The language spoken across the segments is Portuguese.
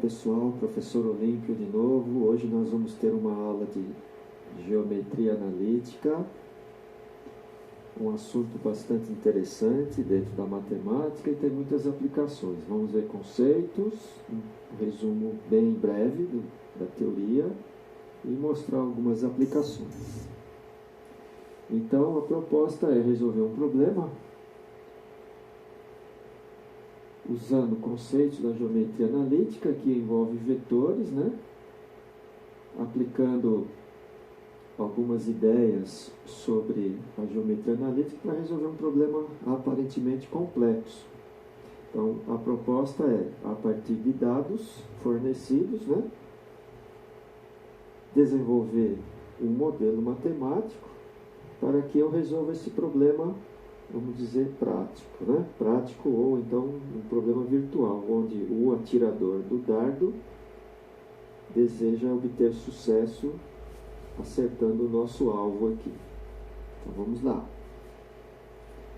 pessoal, professor Olímpio de novo. Hoje nós vamos ter uma aula de geometria analítica, um assunto bastante interessante dentro da matemática e tem muitas aplicações. Vamos ver conceitos, um resumo bem breve da teoria e mostrar algumas aplicações. Então a proposta é resolver um problema usando conceitos da geometria analítica, que envolve vetores, aplicando algumas ideias sobre a geometria analítica para resolver um problema aparentemente complexo. Então, a proposta é, a partir de dados fornecidos, desenvolver um modelo matemático para que eu resolva esse problema, vamos dizer, prático, prático, ou então um problema virtual, onde o atirador do dardo deseja obter sucesso acertando o nosso alvo aqui. Então vamos lá.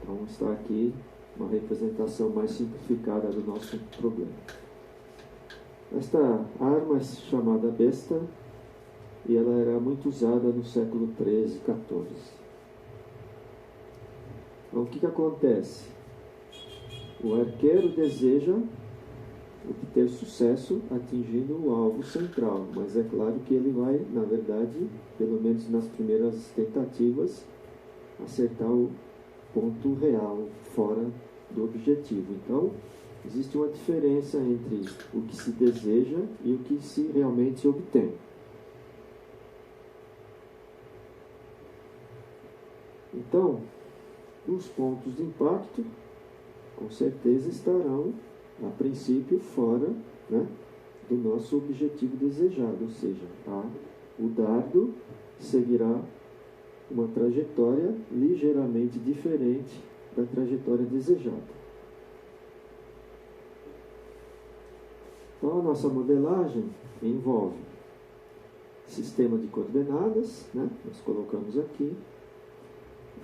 Então está aqui uma representação mais simplificada do nosso problema. Esta arma é chamada besta e ela era muito usada no século XIII e XIV. Então, o que acontece? O arqueiro deseja obter sucesso atingindo o alvo central, mas é claro que ele vai, na verdade, pelo menos nas primeiras tentativas, acertar o ponto real, fora do objetivo. Então, existe uma diferença entre o que se deseja e o que se realmente obtém. Então, os pontos de impacto, com certeza, estarão, a princípio, fora do nosso objetivo desejado, ou seja, o dardo seguirá uma trajetória ligeiramente diferente da trajetória desejada. Então, a nossa modelagem envolve sistema de coordenadas, nós colocamos aqui,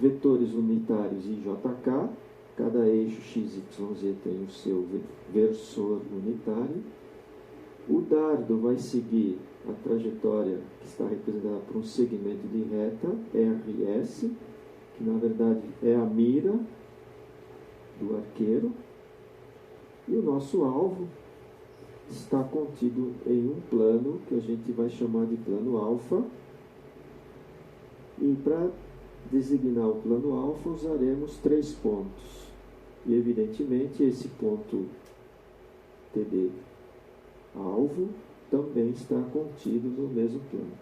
vetores unitários em JK, cada eixo x, y, z tem o seu versor unitário. O dardo vai seguir a trajetória que está representada por um segmento de reta, RS, que na verdade é a mira do arqueiro. E o nosso alvo está contido em um plano que a gente vai chamar de plano alfa. E para designar o plano alfa, usaremos 3 pontos. E, evidentemente, esse ponto TD alvo também está contido no mesmo plano.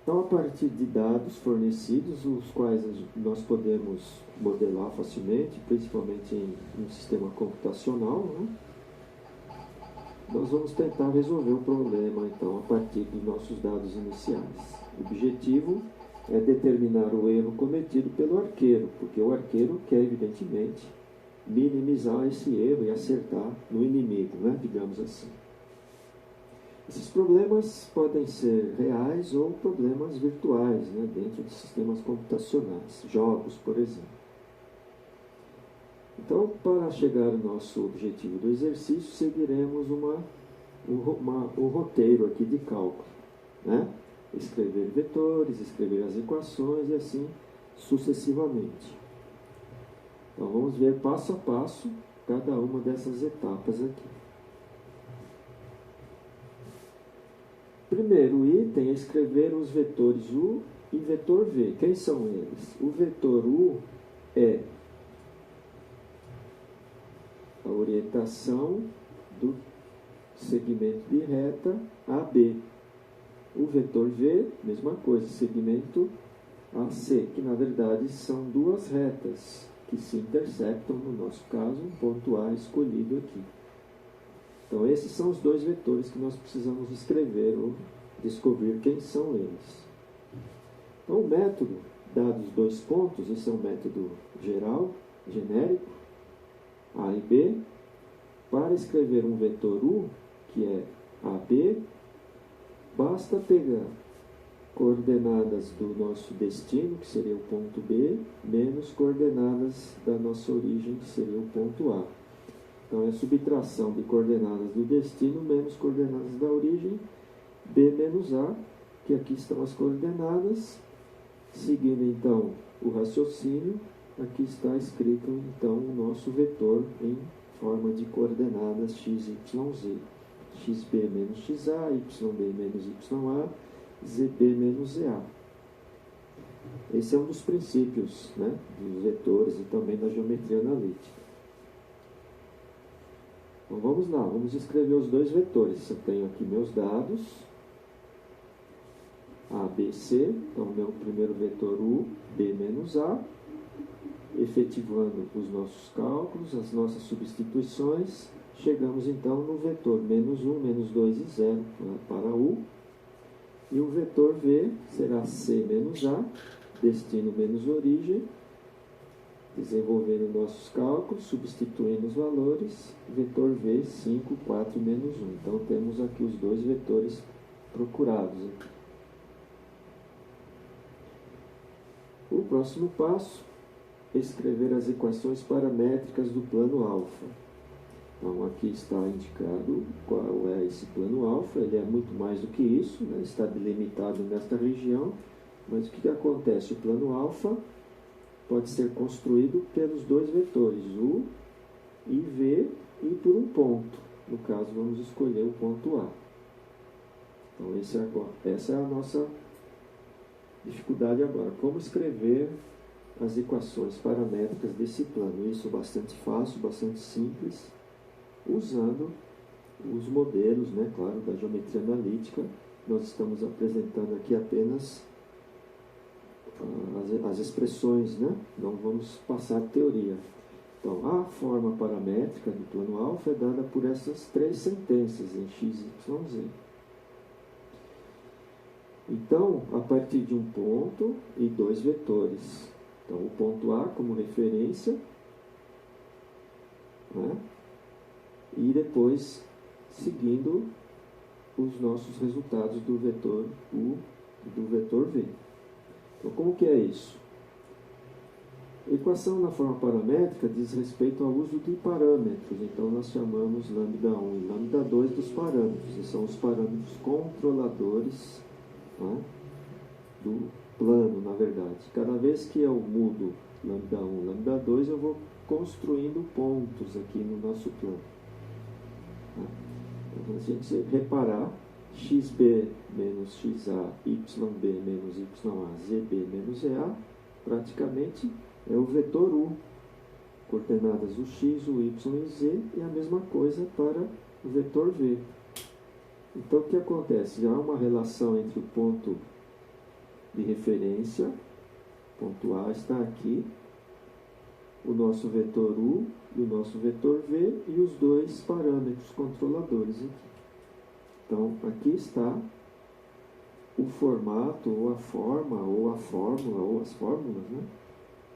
Então, a partir de dados fornecidos, os quais nós podemos modelar facilmente, principalmente em um sistema computacional, nós vamos tentar resolver o problema, então, a partir dos nossos dados iniciais. O objetivo é determinar o erro cometido pelo arqueiro, porque o arqueiro quer, evidentemente, minimizar esse erro e acertar no inimigo, digamos assim. Esses problemas podem ser reais ou problemas virtuais, dentro de sistemas computacionais, jogos, por exemplo. Então, para chegar ao nosso objetivo do exercício, seguiremos um roteiro aqui de cálculo, Escrever vetores, escrever as equações e assim sucessivamente. Então, vamos ver passo a passo cada uma dessas etapas aqui. Primeiro item é escrever os vetores U e vetor V. Quem são eles? O vetor U é a orientação do segmento de reta AB. O vetor V, mesma coisa, segmento AC, que na verdade são duas retas que se intersectam, no nosso caso, um ponto A escolhido aqui. Então, esses são os 2 vetores que nós precisamos escrever ou descobrir quem são eles. Então, o método, dados 2 pontos, esse é um método geral, genérico, A e B. Para escrever um vetor U, que é AB, basta pegar coordenadas do nosso destino, que seria o ponto B, menos coordenadas da nossa origem, que seria o ponto A. Então, é a subtração de coordenadas do destino menos coordenadas da origem, B menos A, que aqui estão as coordenadas. Seguindo, então, o raciocínio, aqui está escrito, então, o nosso vetor em forma de coordenadas x, y, z. xb menos xa, yb menos ya, zb menos za. Esse é um dos princípios, né, dos vetores e também da geometria analítica. Então vamos lá, vamos escrever os dois vetores. Eu tenho aqui meus dados, A, B, C. Então, meu primeiro vetor U, B menos A. Efetivando os nossos cálculos, as nossas substituições, chegamos então no vetor menos 1, menos 2 e 0 para U. E o vetor V será C menos A, destino menos origem. Desenvolvendo nossos cálculos, substituindo os valores, vetor V, 5, 4, menos 1. Então, temos aqui os dois vetores procurados. O próximo passo é escrever as equações paramétricas do plano alfa. Então, aqui está indicado qual é esse plano alfa. Ele é muito mais do que isso, né? Está delimitado nesta região. Mas o que acontece? O plano alfa pode ser construído pelos dois vetores, U e V, e por um ponto. No caso, vamos escolher o ponto A. Então, essa é a nossa dificuldade agora. Como escrever as equações paramétricas desse plano? Isso é bastante fácil, bastante simples, usando os modelos, né, claro, da geometria analítica. Nós estamos apresentando aqui apenas as expressões, né? Não vamos passar a teoria. Então, a forma paramétrica do plano alfa é dada por essas três sentenças em x, y, z. Então, a partir de um ponto e dois vetores. Então, o ponto A como referência, né? E depois seguindo os nossos resultados do vetor U e do vetor V. Então, como que é isso? A equação na forma paramétrica diz respeito ao uso de parâmetros. Então, nós chamamos lambda 1 e lambda 2 dos parâmetros. E são os parâmetros controladores, né, do plano, na verdade. Cada vez que eu mudo lambda 1 e lambda 2, eu vou construindo pontos aqui no nosso plano. Então, se a gente reparar, xb menos xa, yb menos ya, zb menos ea, praticamente é o vetor U, coordenadas o x, o y e z, e a mesma coisa para o vetor V. Então, o que acontece? Há uma relação entre o ponto de referência, ponto A está aqui, o nosso vetor U e o nosso vetor V, e os dois parâmetros controladores aqui. Então, aqui está o formato, ou a forma, ou a fórmula, ou as fórmulas, né,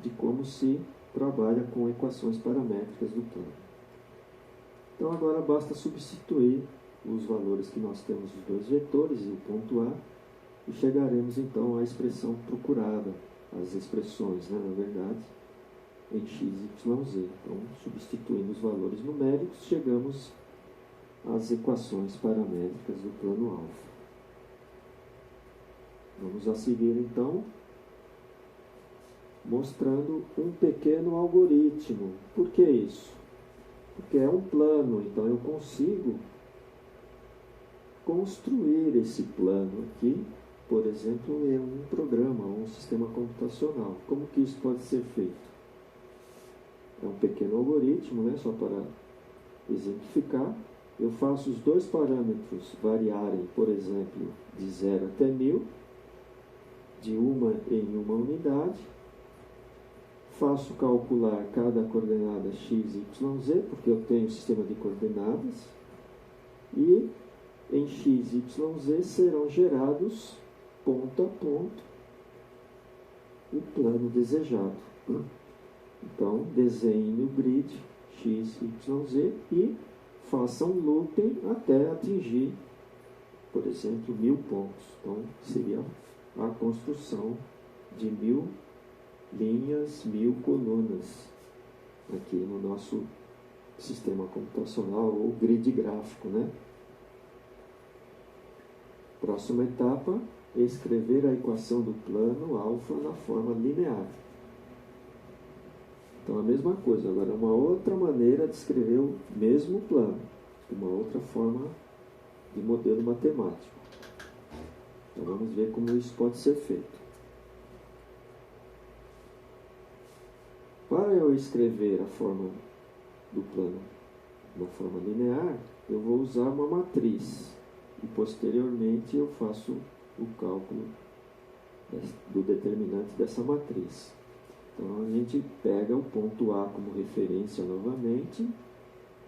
de como se trabalha com equações paramétricas do plano. Então, agora basta substituir os valores que nós temos dos dois vetores e o ponto A, e chegaremos então à expressão procurada, as expressões, né, na verdade, em x, y, z. Então, substituindo os valores numéricos, chegamos às equações paramétricas do plano alfa. Vamos a seguir, então, mostrando um pequeno algoritmo. Por que isso? Porque é um plano, então eu consigo construir esse plano aqui, por exemplo, em um programa, ou um sistema computacional. Como que isso pode ser feito? É um pequeno algoritmo, né, só para exemplificar. Eu faço os dois parâmetros variarem, por exemplo, de 0 até 1000, de uma em uma unidade. Faço calcular cada coordenada x, y, z, porque eu tenho o sistema de coordenadas. E em x, y, z serão gerados, ponto a ponto, o plano desejado. Então, desenhe no grid x, y, z e faça um looping até atingir, por exemplo, 1000 pontos. Então, seria a construção de 1000 linhas, 1000 colunas aqui no nosso sistema computacional ou grid gráfico, né? Próxima etapa, escrever a equação do plano alfa na forma linear. Então, a mesma coisa, agora uma outra maneira de escrever o mesmo plano, uma outra forma de modelo matemático. Então, vamos ver como isso pode ser feito. Para eu escrever a forma do plano na forma linear, eu vou usar uma matriz e posteriormente eu faço o cálculo do determinante dessa matriz. Então a gente pega o ponto A como referência novamente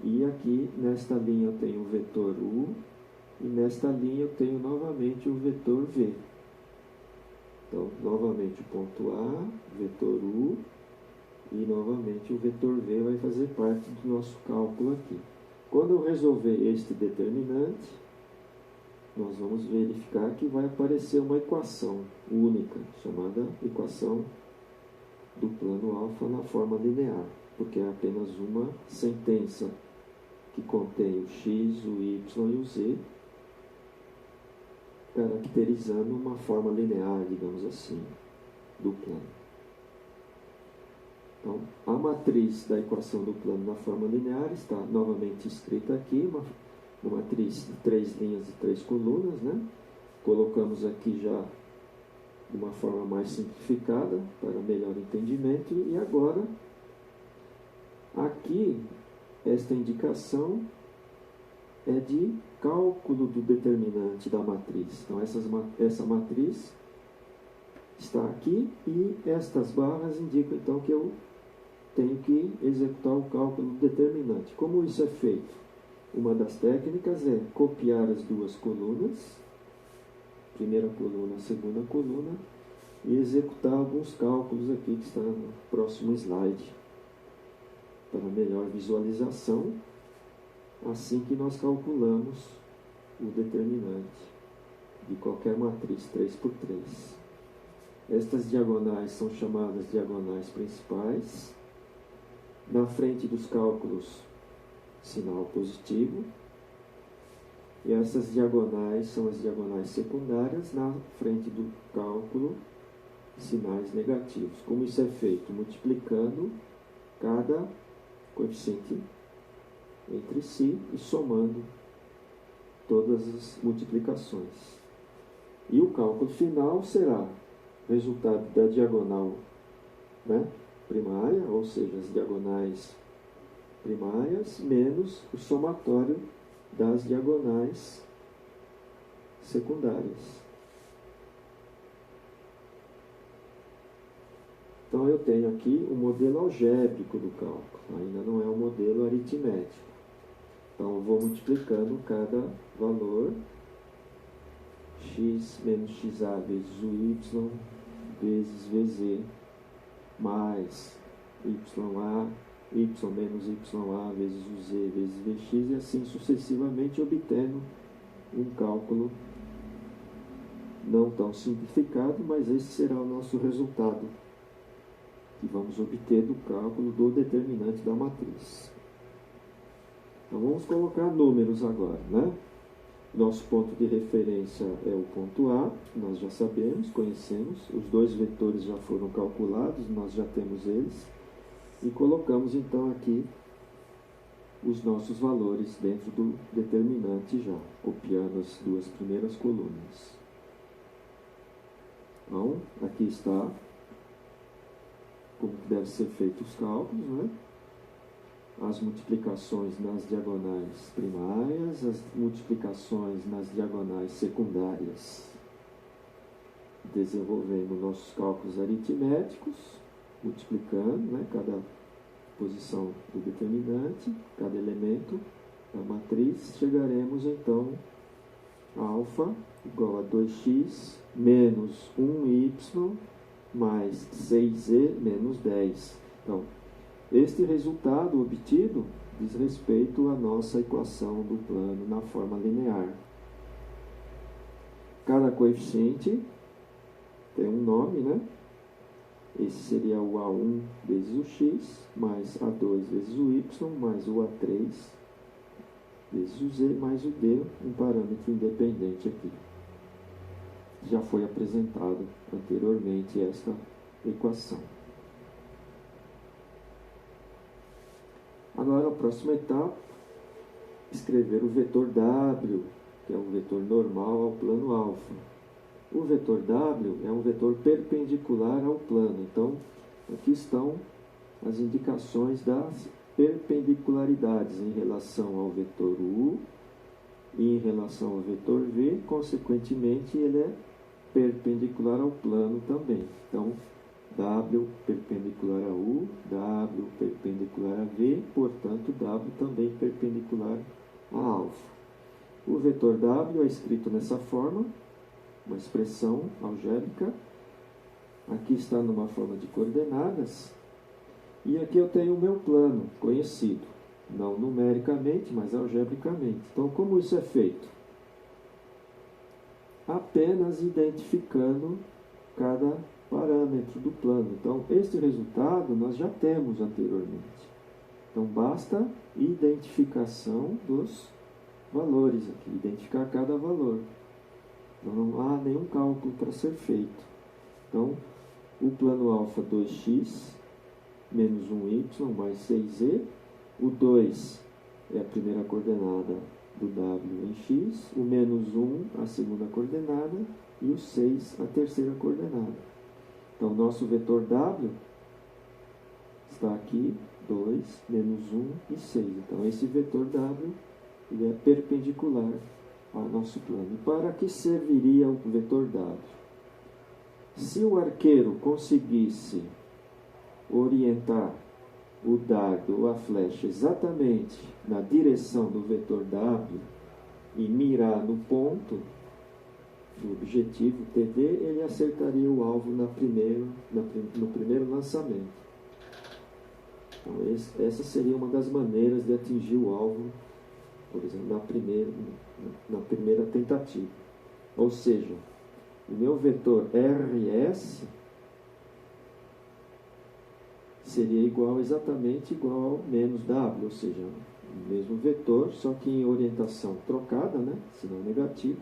e aqui nesta linha eu tenho o vetor U e nesta linha eu tenho novamente o vetor V. Então novamente o ponto A, vetor U e novamente o vetor V vai fazer parte do nosso cálculo aqui. Quando eu resolver este determinante, nós vamos verificar que vai aparecer uma equação única, chamada equação do plano alfa na forma linear, porque é apenas uma sentença que contém o x, o y e o z, caracterizando uma forma linear, digamos assim, do plano. Então, a matriz da equação do plano na forma linear está novamente escrita aqui, uma matriz de 3 linhas e 3 colunas, né? Colocamos aqui já de uma forma mais simplificada, para melhor entendimento, e agora, aqui, esta indicação é de cálculo do determinante da matriz. Então, essa matriz está aqui e estas barras indicam, então, que eu tenho que executar o cálculo do determinante. Como isso é feito? Uma das técnicas é copiar as duas colunas, primeira coluna, segunda coluna, e executar alguns cálculos aqui que está no próximo slide, para melhor visualização, assim que nós calculamos o determinante de qualquer matriz 3×3. Estas diagonais são chamadas diagonais principais. Na frente dos cálculos, sinal positivo. E essas diagonais são as diagonais secundárias. Na frente do cálculo, sinais negativos. Como isso é feito? Multiplicando cada coeficiente entre si e somando todas as multiplicações. E o cálculo final será resultado da diagonal, né, primária, ou seja, as diagonais primárias, menos o somatório das diagonais secundárias. Então eu tenho aqui o modelo algébrico do cálculo, ainda não é um modelo aritmético. Então eu vou multiplicando cada valor, x menos xa vezes o y vezes vz, mais y menos ya vezes o z vezes vx, e assim sucessivamente, obtendo um cálculo não tão simplificado, mas esse será o nosso resultado que vamos obter do cálculo do determinante da matriz. Então vamos colocar números agora, né? Nosso ponto de referência é o ponto A, nós já sabemos, conhecemos, os dois vetores já foram calculados, nós já temos eles, e colocamos então aqui os nossos valores dentro do determinante já, copiando as duas primeiras colunas. Então, aqui está como devem ser feitos os cálculos, né? As multiplicações nas diagonais primárias, as multiplicações nas diagonais secundárias, desenvolvendo nossos cálculos aritméticos, multiplicando, né, cada posição do determinante, cada elemento da matriz, chegaremos então a alfa igual a 2x menos 1y mais 6z menos 10. Então, este resultado obtido diz respeito à nossa equação do plano na forma linear. Cada coeficiente tem um nome, né? esse seria o A1 vezes o x, mais A2 vezes o y, mais o A3 vezes o z, mais o d, um parâmetro independente aqui. Já foi apresentado anteriormente esta equação. Agora, a próxima etapa, escrever o vetor W, que é um vetor normal ao plano alfa. O vetor W é um vetor perpendicular ao plano. Então, aqui estão as indicações das perpendicularidades em relação ao vetor U e em relação ao vetor V. Consequentemente, ele é perpendicular ao plano também. Então, W perpendicular a U, W perpendicular a V, portanto, W também perpendicular a alfa. O vetor W é escrito nessa forma, uma expressão algébrica. Aqui está numa forma de coordenadas. E aqui eu tenho o meu plano conhecido, não numericamente, mas algebricamente. Então, como isso é feito? Apenas identificando cada parâmetro do plano. Então, este resultado nós já temos anteriormente. Então, basta identificação dos valores aqui, identificar cada valor. Então, não há nenhum cálculo para ser feito. Então, o plano alfa 2x menos 1y mais 6z. O 2 é a primeira coordenada do W em x, o menos 1 a segunda coordenada e o 6 a terceira coordenada. Então, nosso vetor W está aqui, 2, menos 1 e 6. Então, esse vetor W ele é perpendicular ao nosso plano. E para que serviria o vetor W? Se o arqueiro conseguisse orientar o dardo ou a flecha exatamente na direção do vetor W e mirar no ponto do objetivo TD, ele acertaria o alvo no primeiro lançamento. Então, essa seria uma das maneiras de atingir o alvo, por exemplo, na primeira tentativa. Ou seja, o meu vetor RS seria exatamente igual ao menos W, ou seja, o mesmo vetor, só que em orientação trocada, né, sinal negativo,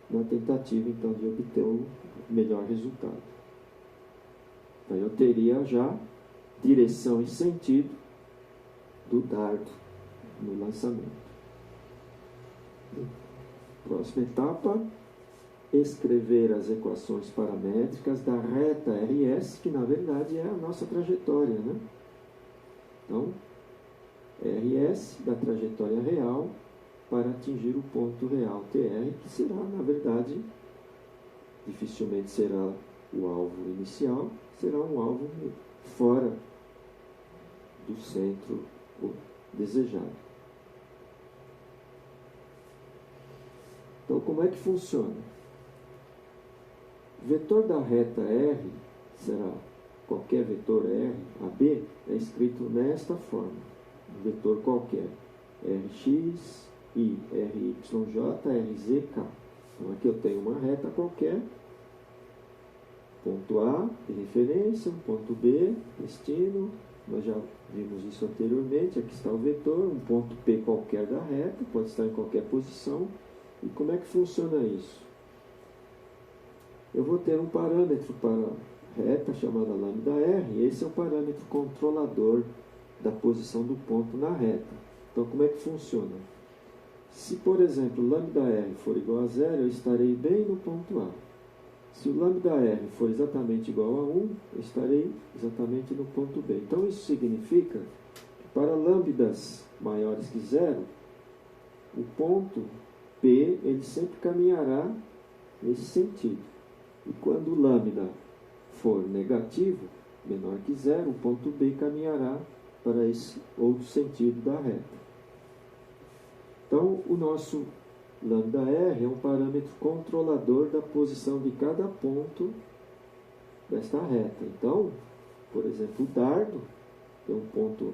na tentativa, então, de obter o melhor resultado. Então, eu teria já direção e sentido do dardo no lançamento. Próxima etapa, escrever as equações paramétricas da reta RS, que na verdade é a nossa trajetória, né? Então, RS da trajetória real para atingir o ponto real TR, que será, na verdade, dificilmente será o alvo inicial, será um alvo fora do centro desejado. Então, como é que funciona? O vetor da reta R será qualquer vetor R, AB, é escrito nesta forma, um vetor qualquer, Rx, I, RYJ, RZK. Então, aqui eu tenho uma reta qualquer, ponto A de referência, ponto B, destino, nós já vimos isso anteriormente, aqui está o vetor, um ponto P qualquer da reta, pode estar em qualquer posição. E como é que funciona isso? Eu vou ter um parâmetro para a reta chamada λr, e esse é o parâmetro controlador da posição do ponto na reta. Então, como é que funciona? Se, por exemplo, λr for igual a 0, eu estarei bem no ponto A. Se o λr for exatamente igual a 1, eu estarei exatamente no ponto B. Então, isso significa que para lambdas maiores que 0, o ponto P ele sempre caminhará nesse sentido. E quando o lambda for negativo, menor que 0, o ponto B caminhará para esse outro sentido da reta. Então, o nosso λr é um parâmetro controlador da posição de cada ponto desta reta. Então, por exemplo, o dardo, tem um ponto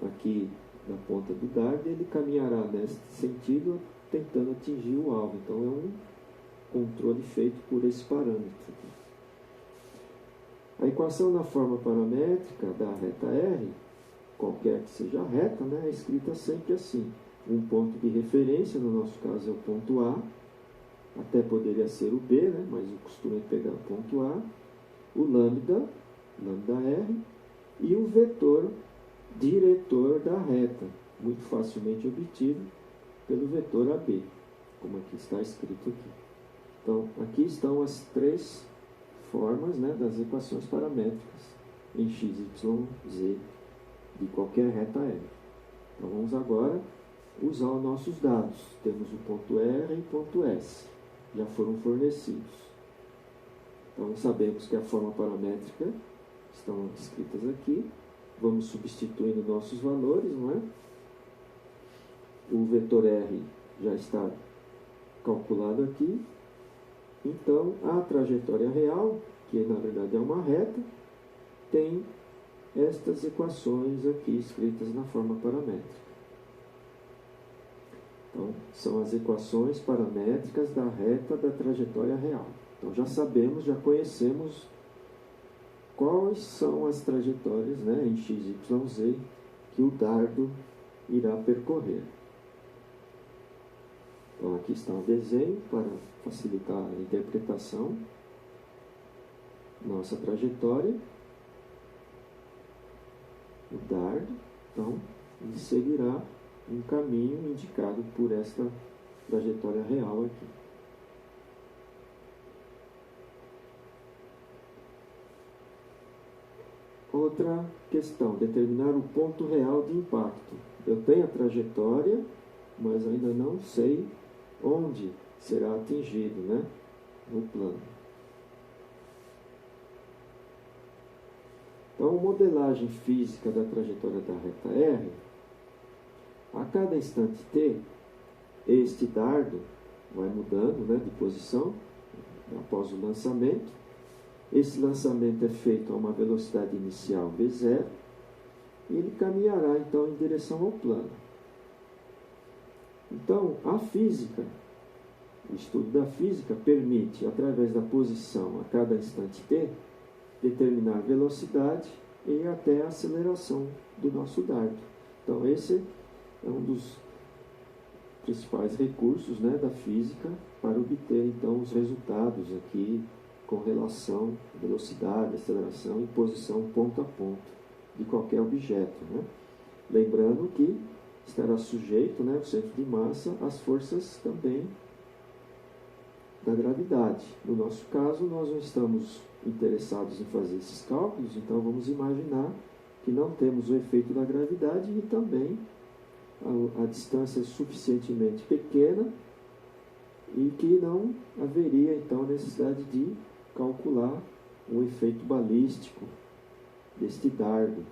aqui na ponta do dardo, ele caminhará nesse sentido, tentando atingir o alvo. Então, é um controle feito por esse parâmetro. A equação na forma paramétrica da reta R, qualquer que seja a reta, né, é escrita sempre assim. Um ponto de referência, no nosso caso é o ponto A, até poderia ser o B, né, mas o costume é pegar o ponto A, o lambda R, e o vetor diretor da reta, muito facilmente obtido pelo vetor AB, como aqui está escrito aqui. Então, aqui estão as três formas, né, das equações paramétricas em x, y, z de qualquer reta R. Então, vamos agora usar os nossos dados. Temos o ponto R e o ponto S, já foram fornecidos. Então, sabemos que a forma paramétrica estão escritas aqui. Vamos substituindo nossos valores, não é? O vetor R já está calculado aqui. Então, a trajetória real, que na verdade é uma reta, tem estas equações aqui escritas na forma paramétrica. Então, são as equações paramétricas da reta da trajetória real. Então, já sabemos, já conhecemos quais são as trajetórias, né, em x, y, z que o dardo irá percorrer. Então, aqui está um desenho para facilitar a interpretação. Nossa trajetória, o dardo, então, ele seguirá um caminho indicado por esta trajetória real aqui. Outra questão, determinar o ponto real de impacto. Eu tenho a trajetória, mas ainda não sei onde será atingido, né, no plano. Então, a modelagem física da trajetória da reta R, a cada instante t, este dardo vai mudando, né, de posição após o lançamento. Esse lançamento é feito a uma velocidade inicial v0 e ele caminhará então em direção ao plano. Então, a física, o estudo da física permite, através da posição a cada instante t, determinar a velocidade e até a aceleração do nosso dardo. Então, esse é um dos principais recursos, né, da física para obter então os resultados aqui com relação à velocidade, aceleração e posição ponto a ponto de qualquer objeto, né? Lembrando que estará sujeito, né, o centro de massa às forças também da gravidade. No nosso caso, nós não estamos interessados em fazer esses cálculos, então vamos imaginar que não temos o efeito da gravidade e também a distância é suficientemente pequena e que não haveria então necessidade de calcular um efeito balístico deste dardo,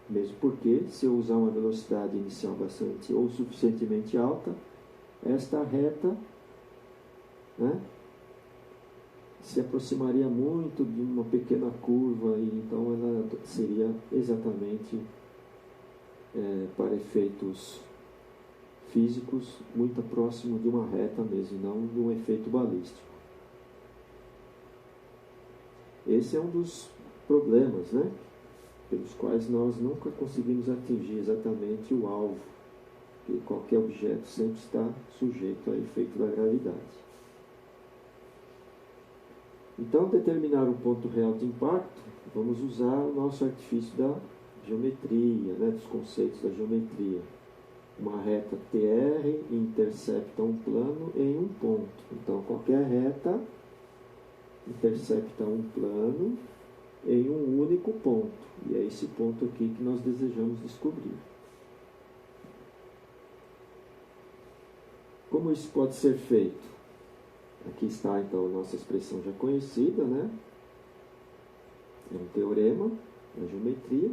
mesmo porque se eu usar uma velocidade inicial bastante ou suficientemente alta, esta reta, né, se aproximaria muito de uma pequena curva e então ela seria exatamente para efeitos físicos muito próximo de uma reta mesmo, não de um efeito balístico. Esse é um dos problemas, né, pelos quais nós nunca conseguimos atingir exatamente o alvo, porque qualquer objeto sempre está sujeito ao efeito da gravidade. Então, determinar o ponto real de impacto, vamos usar o nosso artifício da geometria, né, dos conceitos da geometria. Uma reta TR intercepta um plano em um ponto. Então, qualquer reta intercepta um plano em um único ponto. E é esse ponto aqui que nós desejamos descobrir. Como isso pode ser feito? Aqui está, então, a nossa expressão já conhecida, né? É um teorema na geometria.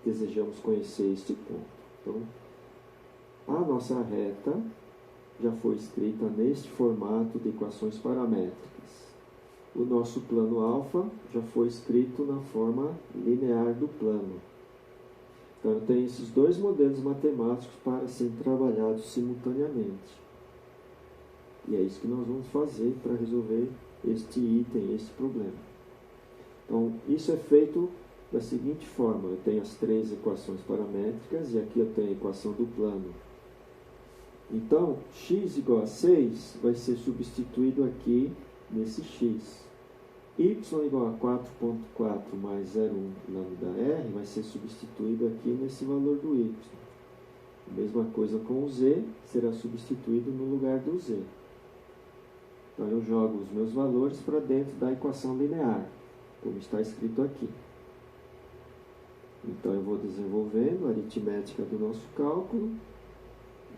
Desejamos conhecer este ponto. Então, a nossa reta já foi escrita neste formato de equações paramétricas. O nosso plano alfa já foi escrito na forma linear do plano. Então, eu tenho esses dois modelos matemáticos para serem trabalhados simultaneamente. E é isso que nós vamos fazer para resolver este item, este problema. Então, isso é feito da seguinte forma: eu tenho as 3 equações paramétricas e aqui eu tenho a equação do plano. Então, x igual a 6 vai ser substituído aqui nesse x. Y igual a 4,4 mais 0,1 lambda R vai ser substituído aqui nesse valor do y. A mesma coisa com o z, será substituído no lugar do z. Então eu jogo os meus valores para dentro da equação linear, como está escrito aqui. Então eu vou desenvolvendo a aritmética do nosso cálculo,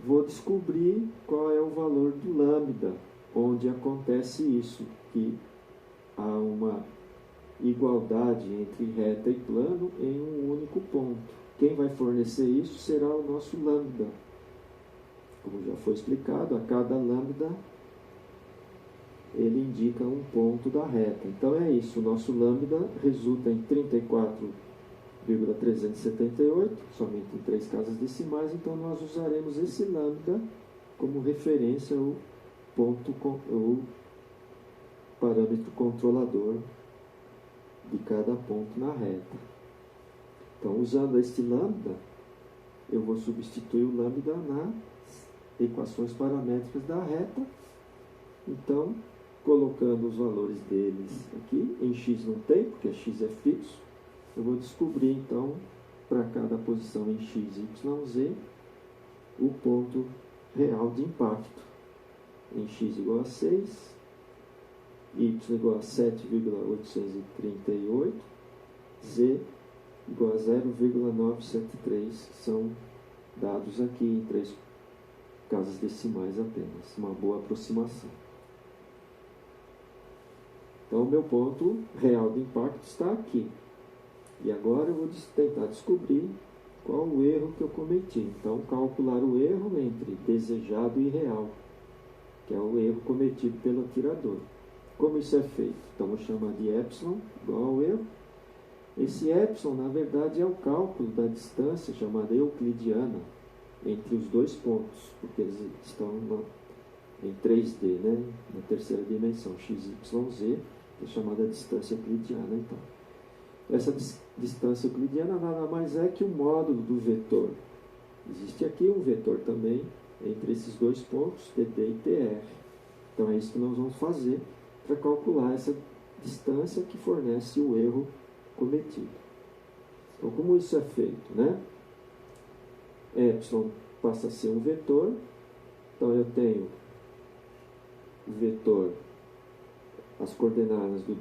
vou descobrir qual é o valor do lambda, onde acontece isso, que há uma igualdade entre reta e plano em um único ponto. Quem vai fornecer isso será o nosso lambda. Como já foi explicado, a cada lambda ele indica um ponto da reta. Então é isso, o nosso lambda resulta em 34,378, somente em 3 casas decimais, então nós usaremos esse lambda como referência ao ponto, o parâmetro controlador de cada ponto na reta. Então, usando este lambda, eu vou substituir o lambda nas equações paramétricas da reta. Então, colocando os valores deles aqui, em x não tem, porque x é fixo, eu vou descobrir, então, para cada posição em x, y, z, o ponto real de impacto. Em x igual a 6, y igual a 7,838, z igual a 0,973, são dados aqui em 3 casas decimais apenas, uma boa aproximação. Então, o meu ponto real de impacto está aqui. E agora eu vou tentar descobrir qual o erro que eu cometi. Então, calcular o erro entre desejado e real, que é o erro cometido pelo atirador. Como isso é feito? Então, vou chamar de epsilon igual ao erro. Esse epsilon, na verdade, é o cálculo da distância chamada euclidiana entre os dois pontos, porque eles estão em 3D, né? Na terceira dimensão, x, y, z, é chamada distância euclidiana. Então, essa distância euclidiana nada mais é que o módulo do vetor. Existe aqui um vetor também entre esses dois pontos, TD e TR. Então, é isso que nós vamos fazer para calcular essa distância que fornece o erro cometido. Então, como isso é feito, né? Epsilon passa a ser um vetor. Então, eu tenho o vetor, as coordenadas do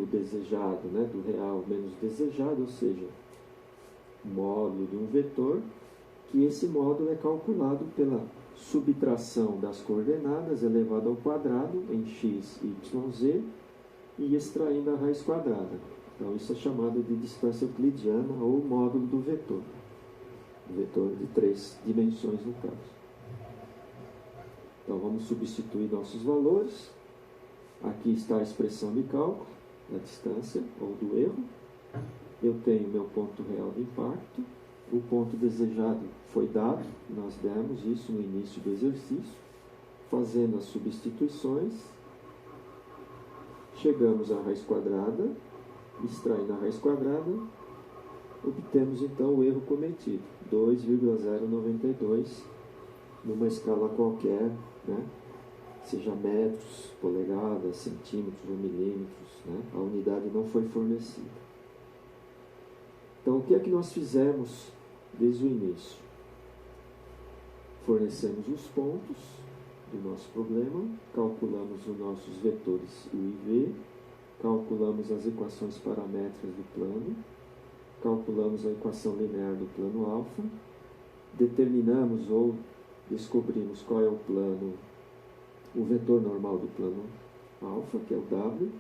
desejado, né? Do real menos desejado, ou seja, módulo de um vetor, que esse módulo é calculado pela subtração das coordenadas elevado ao quadrado em x, y, z e extraindo a raiz quadrada. Então, isso é chamado de distância euclidiana ou módulo do vetor. Vetor de 3 dimensões, no caso. Então, vamos substituir nossos valores. Aqui está a expressão de cálculo da distância ou do erro. Eu tenho meu ponto real de impacto. O ponto desejado foi dado, nós demos isso no início do exercício. Fazendo as substituições, chegamos à raiz quadrada. Extraindo a raiz quadrada, obtemos então o erro cometido, 2,092, numa escala qualquer, né? Seja metros, polegadas, centímetros ou milímetros, né? A unidade não foi fornecida. Então, o que é que nós fizemos desde o início? Fornecemos os pontos do nosso problema, calculamos os nossos vetores U e V, calculamos as equações paramétricas do plano, calculamos a equação linear do plano alfa, determinamos ou descobrimos qual é o plano, o vetor normal do plano alfa, que é o W,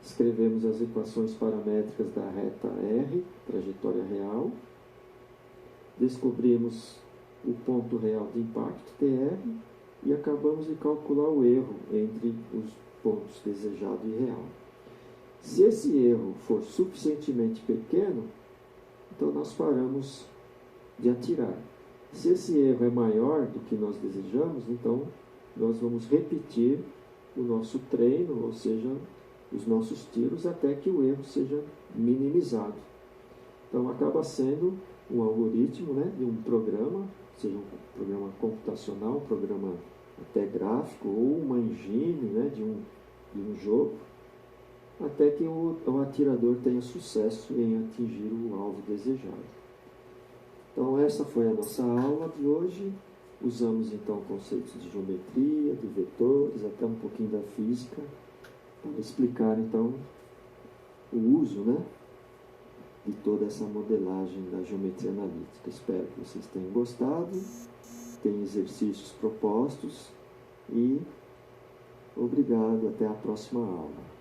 escrevemos as equações paramétricas da reta R, trajetória real, descobrimos o ponto real de impacto, TR, e acabamos de calcular o erro entre os pontos desejado e real. Se esse erro for suficientemente pequeno, então nós paramos de atirar. Se esse erro é maior do que nós desejamos, então nós vamos repetir o nosso treino, ou seja, os nossos tiros até que o erro seja minimizado. Então acaba sendo um algoritmo, né, de um programa, seja um programa computacional, um programa até gráfico, ou uma engine, né, de um jogo, até que o atirador tenha sucesso em atingir o alvo desejado. Então essa foi a nossa aula de hoje. Usamos então conceitos de geometria, de vetores, até um pouquinho da física, para explicar então o uso, né, de toda essa modelagem da geometria analítica. Espero que vocês tenham gostado, tenham exercícios propostos e obrigado, até a próxima aula.